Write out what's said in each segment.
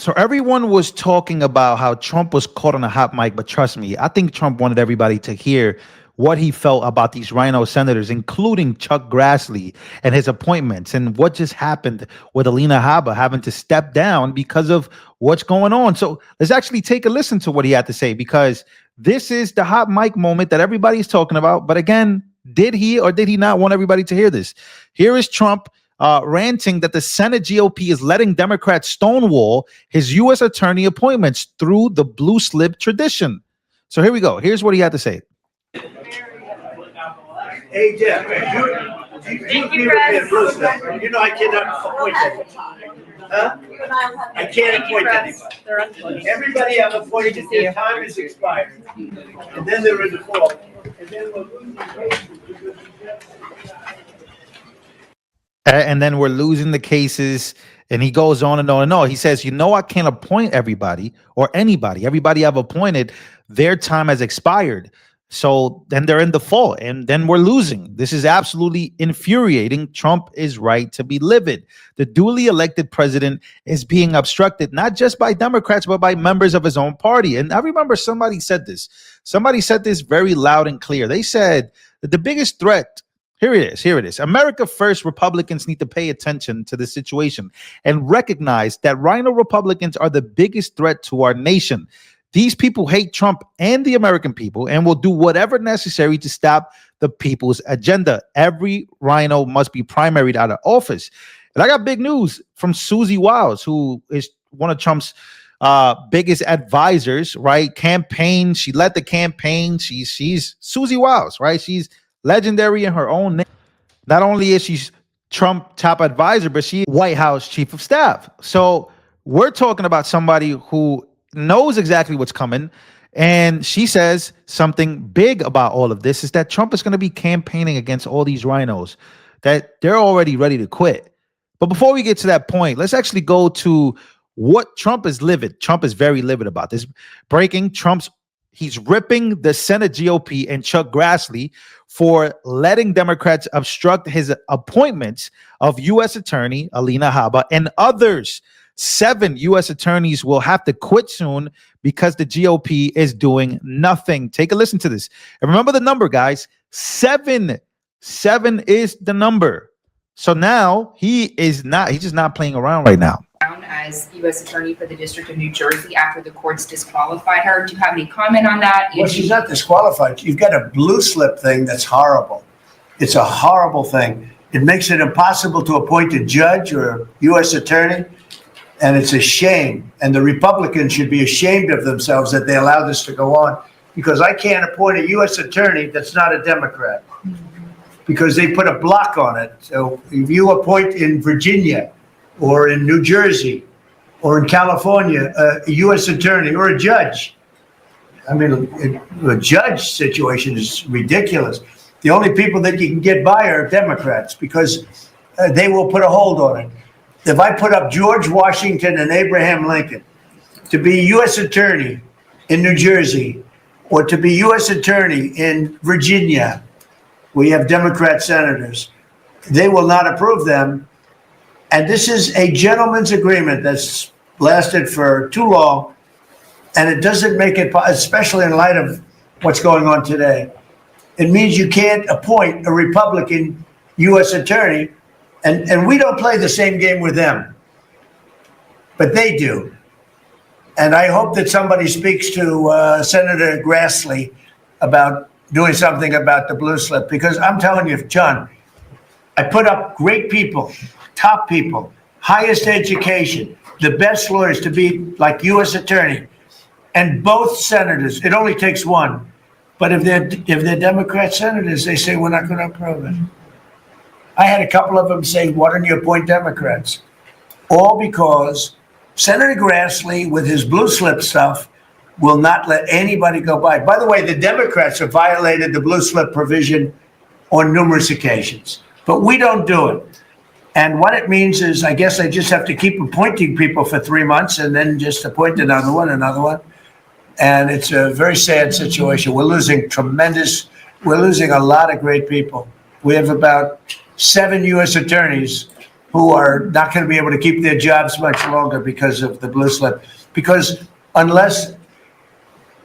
So everyone was talking about how Trump was caught on a hot mic, but trust me, I think Trump wanted everybody to hear what he felt about these RINO senators, including Chuck Grassley and his appointments, and what just happened with Alina Habba having to step down because of what's going on. So let's actually take a listen to what he had to say, because this is the hot mic moment that everybody's talking about. But again, did he or did he not want everybody to hear this? Here is Trump ranting that the Senate GOP is letting Democrats stonewall his U.S. attorney appointments through the blue slip tradition. So here we go. Here's what he had to say. Hey, Jeff, you agree with me blue slip? You know I cannot appoint anybody. Huh? I can't appoint anybody. Everybody I've appointed, their time is expired. And then they're in default. And then we'll lose the case. And then we're losing the cases. And he goes on and on and on. He says, I can't appoint everybody or anybody. Everybody I've appointed, their time has expired. So then they're in default, and then we're losing. This is absolutely infuriating. Trump is right to be livid. The duly elected president is being obstructed, not just by Democrats, but by members of his own party. And I remember somebody said this. Somebody said this very loud and clear. They said that the biggest threat, here it is. America First Republicans need to pay attention to this situation and recognize that RINO Republicans are the biggest threat to our nation. These people hate Trump and the American people and will do whatever necessary to stop the people's agenda. Every RINO must be primaried out of office. And I got big news from Susie Wiles, who is one of Trump's biggest advisors, right? Campaign. She led the campaign. She's Susie Wiles, right? She's legendary in her own name. Not only is she Trump top advisor, but she's White House chief of staff. So we're talking about somebody who knows exactly what's coming. And she says something big about all of this is that Trump is going to be campaigning against all these RINOs, that they're already ready to quit. But before we get to that point, let's actually go to what Trump is livid. Trump is very livid about this. Breaking he's ripping the Senate GOP and Chuck Grassley for letting Democrats obstruct his appointments of U.S. Attorney Alina Habba and others. 7 U.S. attorneys will have to quit soon because the GOP is doing nothing. Take a listen to this. And remember the number, guys. 7 is the number. So now he's just not playing around right now. As U.S. Attorney for the District of New Jersey after the courts disqualified her. Do you have any comment on that? Well, she's not disqualified. You've got a blue slip thing that's horrible. It's a horrible thing. It makes it impossible to appoint a judge or a U.S. attorney. And it's a shame. And the Republicans should be ashamed of themselves that they allow this to go on, because I can't appoint a U.S. attorney that's not a Democrat because they put a block on it. So if you appoint in Virginia or in New Jersey or in California a U.S. attorney or a judge, I mean, a judge situation is ridiculous. The only people that you can get by are Democrats because they will put a hold on it. If I put up George Washington and Abraham Lincoln to be U.S. attorney in New Jersey or to be U.S. attorney in Virginia, we have Democrat senators, they will not approve them. And this is a gentleman's agreement that's lasted for too long. And it doesn't make it, especially in light of what's going on today. It means you can't appoint a Republican U.S. attorney. And we don't play the same game with them, but they do. And I hope that somebody speaks to Senator Grassley about doing something about the blue slip, because I'm telling you, John, I put up great people, top people, highest education, the best lawyers to be like U.S. attorney, and both senators. It only takes one, but if they're Democrat senators, they say we're not going to approve it. I had a couple of them say, why don't you appoint Democrats? All because Senator Grassley, with his blue slip stuff, will not let anybody go by. By the way, the Democrats have violated the blue slip provision on numerous occasions, but we don't do it. And what it means is, I guess I just have to keep appointing people for 3 months and then just appoint another one. And it's a very sad situation. We're losing a lot of great people. We have about 7 U.S. attorneys who are not going to be able to keep their jobs much longer because of the blue slip. Because unless,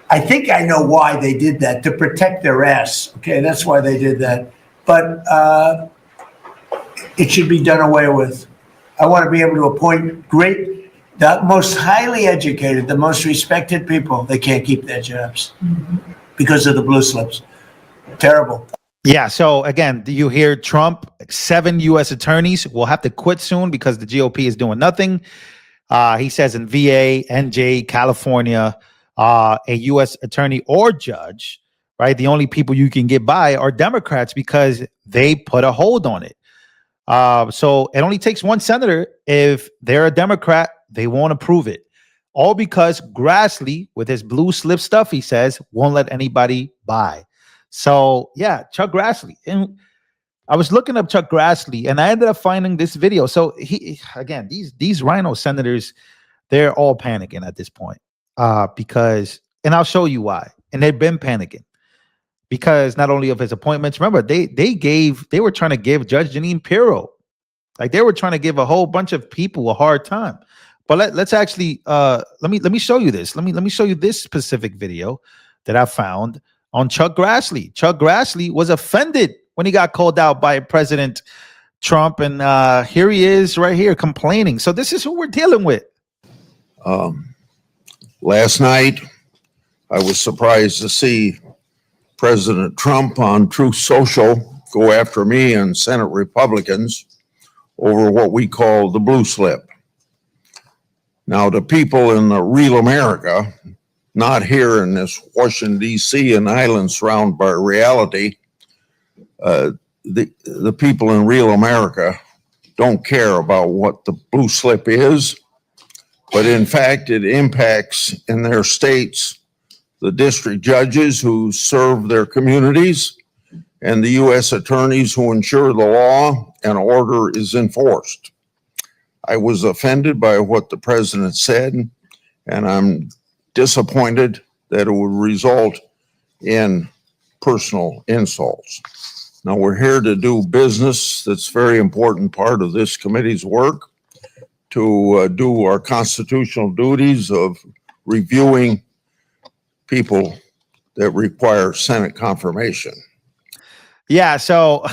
I think I know why they did that, to protect their ass. Okay, that's why they did that. But it should be done away with. I want to be able to appoint the most highly educated, the most respected people. They can't keep their jobs because of the blue slips. Terrible. Yeah. So again, you hear Trump, 7 U.S. attorneys will have to quit soon because the GOP is doing nothing. He says in VA, NJ, California, a U.S. attorney or judge, right? The only people you can get by are Democrats because they put a hold on it. So it only takes one senator. If they're a Democrat, they won't approve it. All because Grassley, with his blue slip stuff, he says, won't let anybody buy. So yeah, Chuck Grassley. And I was looking up Chuck Grassley and I ended up finding this video. So again, these RINO senators, they're all panicking at this point. Because, and I'll show you why. And they've been panicking. Because not only of his appointments, remember, they were trying to give Judge Jeanine Pirro, like they were trying to give a whole bunch of people a hard time. But let's actually let me show you this. Let me show you this specific video that I found on Chuck Grassley. Chuck Grassley was offended when he got called out by President Trump, and here he is right here complaining. So this is who we're dealing with. Last night, I was surprised to see President Trump on Truth Social go after me and Senate Republicans over what we call the blue slip. Now, the people in the real America, not here in this Washington, D.C., an island surrounded by reality, the people in real America don't care about what the blue slip is, but in fact, it impacts in their states the district judges who serve their communities and the U.S. attorneys who ensure the law and order is enforced. I was offended by what the president said, and I'm disappointed that it would result in personal insults. Now, we're here to do business. That's a very important part of this committee's work, to do our constitutional duties of reviewing people that require Senate confirmation. Yeah, so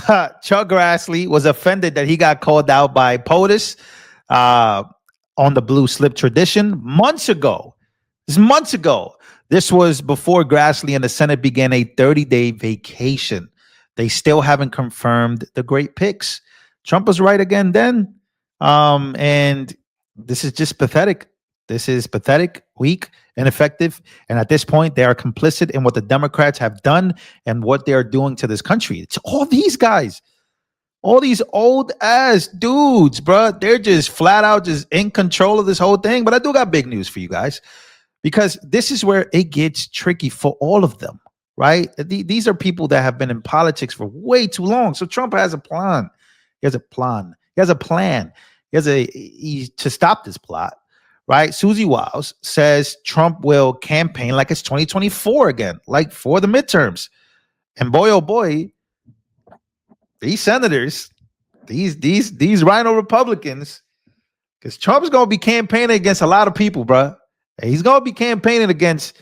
Chuck Grassley was offended that he got called out by POTUS on the blue slip tradition months ago. This is months ago. This was before Grassley and the Senate began a 30-day vacation. They still haven't confirmed the great picks. Trump was right again then. And this is just pathetic. This is pathetic, weak, ineffective. And at this point, they are complicit in what the Democrats have done and what they are doing to this country. It's all these guys, all these old ass dudes, bro. They're just flat out just in control of this whole thing. But I do got big news for you guys, because this is where it gets tricky for all of them, right? These are people that have been in politics for way too long. So Trump has a plan. He has a plan. He has a plan. To stop this plot, right? Susie Wiles says Trump will campaign like it's 2024 again, like for the midterms. And boy, oh boy, these senators, these RINO Republicans, because Trump's going to be campaigning against a lot of people, bro. He's going to be campaigning against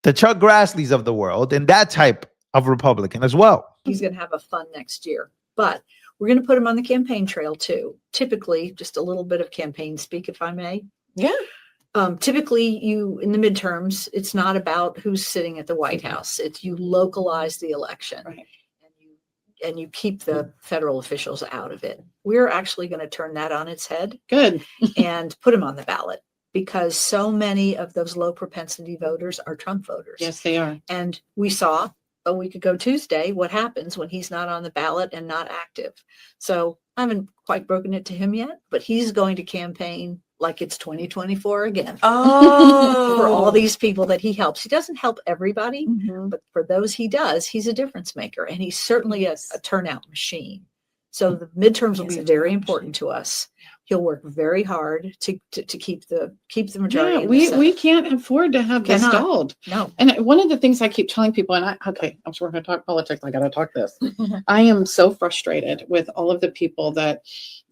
the Chuck Grassleys of the world and that type of Republican as well. He's going to have a fun next year, but we're going to put him on the campaign trail too. Typically, just a little bit of campaign speak, if I may. Yeah. Typically, in the midterms, it's not about who's sitting at the White House. It's you localize the election, Right. and you keep the federal officials out of it. We're actually going to turn that on its head. Good. And put him on the ballot, because so many of those low propensity voters are Trump voters. Yes, they are. And we saw a week ago Tuesday what happens when he's not on the ballot and not active. So I haven't quite broken it to him yet, but he's going to campaign like it's 2024 again. Oh. For all these people that he helps. He doesn't help everybody, Mhm. but for those he does, he's a difference maker, and he's certainly a turnout machine. So the midterms will He's be a very turnout important to us. He'll work very hard to keep the majority. Yeah, in the we Senate. can't afford to have this Cannot. stalled. No. And one of the things I keep telling people, and I'm sure we're going to talk politics. I got to talk this. I am so frustrated with all of the people that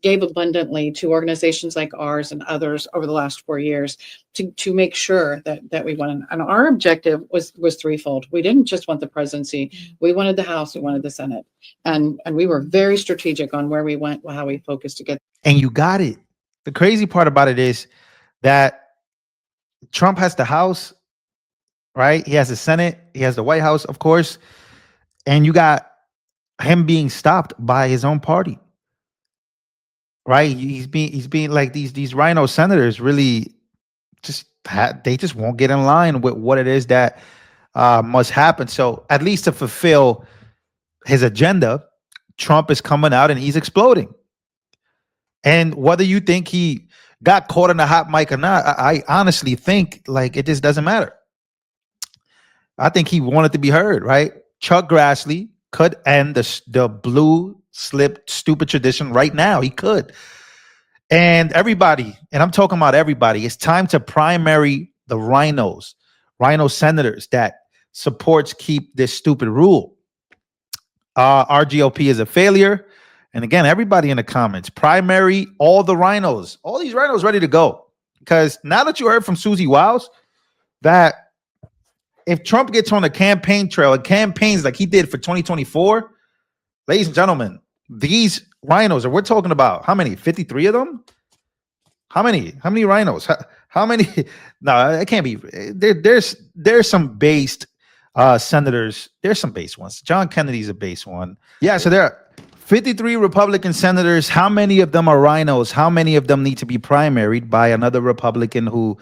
gave abundantly to organizations like ours and others over the last 4 years to make sure that we won. And our objective was threefold. We didn't just want the presidency. We wanted the House, we wanted the Senate. And we were very strategic on where we went, how we focused to get. And you got it. The crazy part about it is that Trump has the House, right? He has the Senate, he has the White House, of course. And you got him being stopped by his own party. Right? He's being like these RINO senators really they just won't get in line with what it is that must happen. So at least to fulfill his agenda, Trump is coming out and he's exploding. And whether you think he got caught in a hot mic or not, I honestly think like it just doesn't matter. I think he wanted to be heard, right? Chuck Grassley could end the blue slip stupid tradition right now. He could. And everybody, and I'm talking about everybody, it's time to primary the RINO senators that supports keep this stupid rule. Our GOP is a failure. And again, everybody in the comments, primary all the RINOs, all these RINOs ready to go. Because now that you heard from Susie Wiles that if Trump gets on a campaign trail and campaigns like he did for 2024, ladies and gentlemen, these RINOs, we're talking about how many? 53 of them? How many RINOs? How many? No, it can't be. There's some based senators. There's some base ones. John Kennedy's a base one. Yeah, so there are 53 Republican senators. How many of them are RINOs? How many of them need to be primaried by another Republican who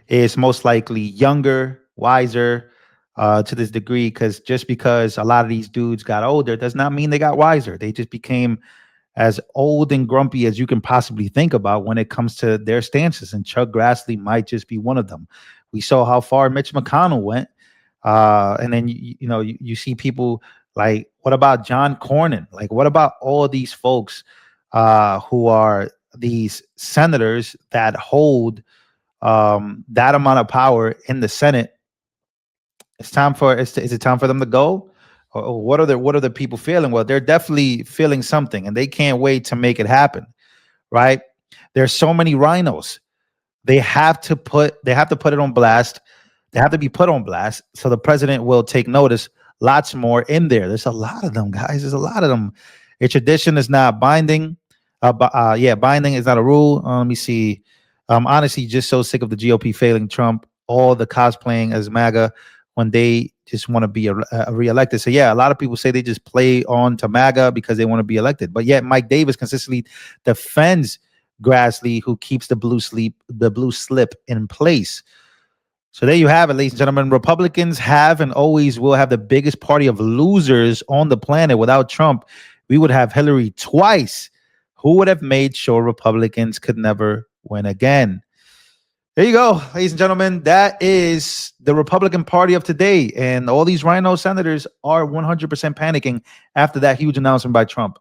is most likely younger, wiser, to this degree? Because just because a lot of these dudes got older does not mean they got wiser. They just became as old and grumpy as you can possibly think about when it comes to their stances. And Chuck Grassley might just be one of them. We saw how far Mitch McConnell went. And then, you see people like, what about John Cornyn? Like, what about all these folks who are these senators that hold that amount of power in the Senate? Is it time for them to go? Or what are the people feeling? Well, they're definitely feeling something, and they can't wait to make it happen, right? There's so many RINOs. They have to put it on blast. They have to be put on blast so the president will take notice. Lots more in there. There's a lot of them, guys. There's a lot of them. A tradition is not binding. Binding is not a rule. Let me see. I'm honestly just so sick of the GOP failing Trump, all the cosplaying as MAGA when they just want to be reelected. So yeah, a lot of people say they just play on to MAGA because they want to be elected. But yet Mike Davis consistently defends Grassley, who keeps the blue slip in place. So there you have it, ladies and gentlemen. Republicans have and always will have the biggest party of losers on the planet. Without Trump, we would have Hillary twice, who would have made sure Republicans could never win again. There you go, ladies and gentlemen. That is the Republican Party of today. And all these RINO senators are 100% panicking after that huge announcement by Trump.